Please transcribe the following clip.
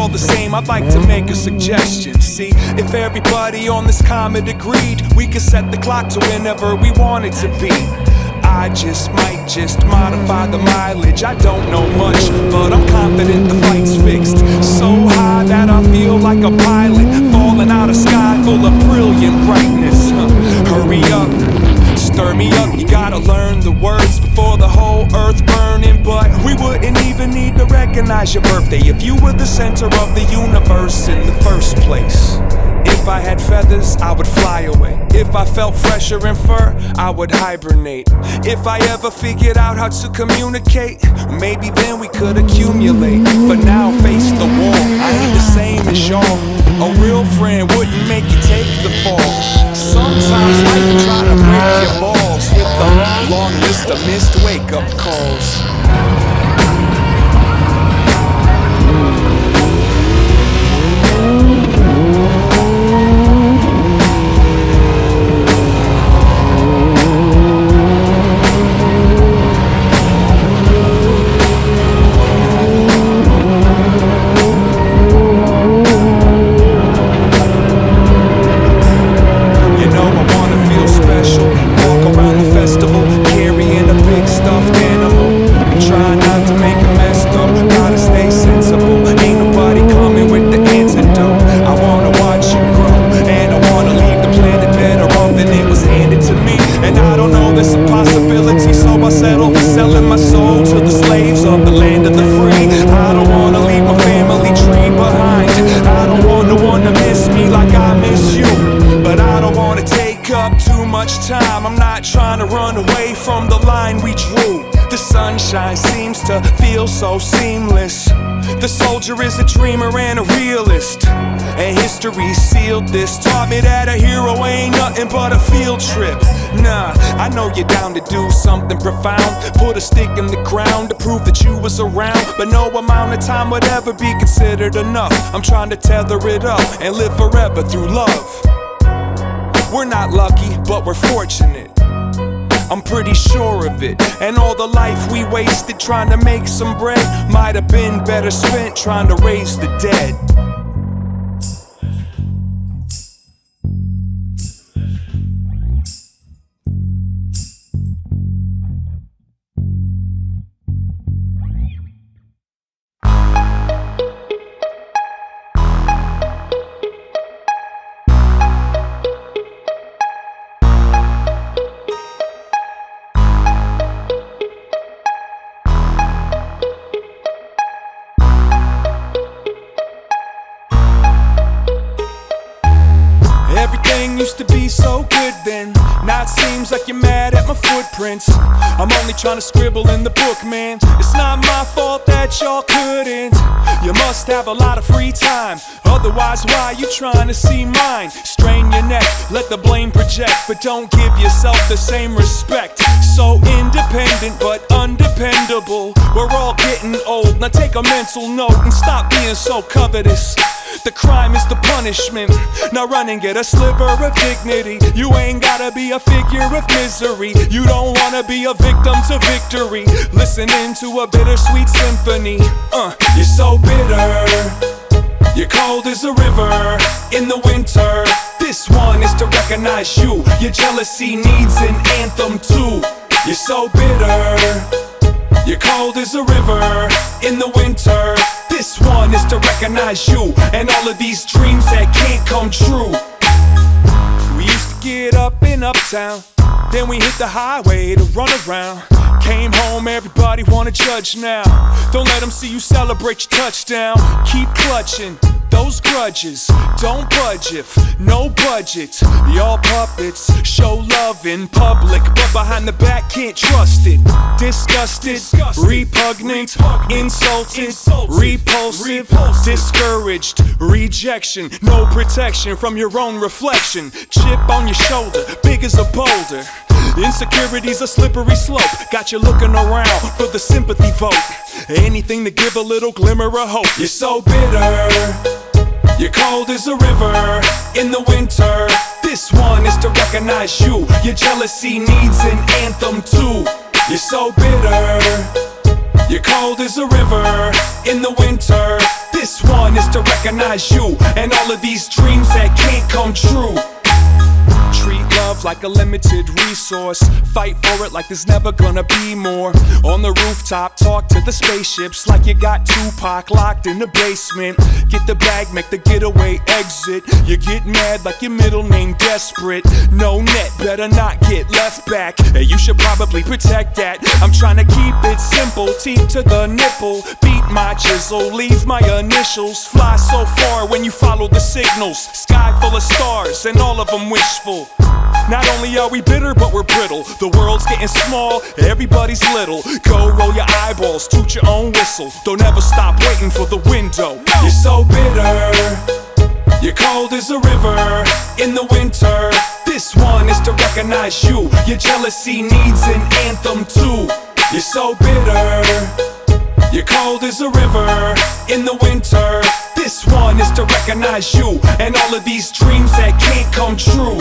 all the same, I'd like to make a suggestion. See, if everybody on this comet agreed, we could set the clock to whenever we want it to be. I might modify the mileage. I don't know much, but I'm confident the flight's fixed. So high that I feel like a pilot falling out of sky full of brilliant brightness. Hurry up, stir me up. You gotta learn the words before the whole earth burning. But we wouldn't even need to recognize your birthday if you were the center of the universe in the first place. If I had feathers, I would fly away. If I felt fresher in fur, I would hibernate. If I ever figured out how to communicate, maybe then we could accumulate. For now, face the wall, I ain't the same as y'all. A real friend wouldn't make you take the fall. Sometimes life can try to break your balls with a long list of missed wake-up calls. I'm not trying to run away from the line we drew. The sunshine seems to feel so seamless. The soldier is a dreamer and a realist, and history sealed this. Taught me that a hero ain't nothing but a field trip. Nah, I know you're down to do something profound. Put a stick in the ground to prove that you was around. But no amount of time would ever be considered enough. I'm trying to tether it up and live forever through love. We're not lucky, but we're fortunate. I'm pretty sure of it. And all the life we wasted trying to make some bread might have been better spent trying to raise the dead. Everything used to be so good then. Now it seems like you're mad at my footprints. I'm only trying to scribble in the book, man. It's not my fault that y'all couldn't. You must have a lot of free time, otherwise why you trying to see mine? Strain your neck, let the blame project, but don't give yourself the same respect. So independent but undependable. We're all getting old, now take a mental note and stop being so covetous. The crime is the punishment. Now run and get a sliver of dignity. You ain't gotta be a figure of misery. You don't wanna be a victim to victory. Listening to a bittersweet symphony. You're so bitter, you're cold as a river in the winter. This one is to recognize you. Your jealousy needs an anthem too. You're so bitter, you're cold as a river in the winter. This one is to recognize you and all of these dreams that can't come true. We used to get up in Uptown, then we hit the highway to run around. Came home, everybody wanna judge now. Don't let them see you celebrate your touchdown. Keep clutching those grudges, don't budge if no budget. Y'all puppets show love in public, but behind the back can't trust it. Disgusted, repugnant, insulted, repulsive, discouraged, rejection, no protection from your own reflection. Chip on your shoulder, big as a boulder. Insecurity's a slippery slope, got you looking around for the sympathy vote. Anything to give a little glimmer of hope. You're so bitter, you're cold as a river in the winter. This one is to recognize you. Your jealousy needs an anthem too. You're so bitter, you're You're cold as a river in the winter. This one is to recognize you and all of these dreams that can't come true. Treat love like a limited resource. Fight for it like there's never gonna be more. On the rooftop, talk to the spaceships like you got Tupac locked in the basement. Get the bag, make the getaway exit. You get mad like your middle name desperate. No net, better not get left back. Hey, you should probably protect that. I'm trying to keep it simple, teeth to the nipple. Beat my chisel, leave my initials. Fly so far when you follow the signals. Sky full of stars and all of them wishful. Not only are we bitter, but we're brittle. The world's getting small, everybody's little. Go roll your eyeballs, toot your own whistle. Don't ever stop waiting for the window. You're so bitter, you're cold as a river in the winter. This one is to recognize you. Your jealousy needs an anthem too. You're so bitter, you're cold as a river in the winter. This one is to recognize you and all of these dreams that can't come true.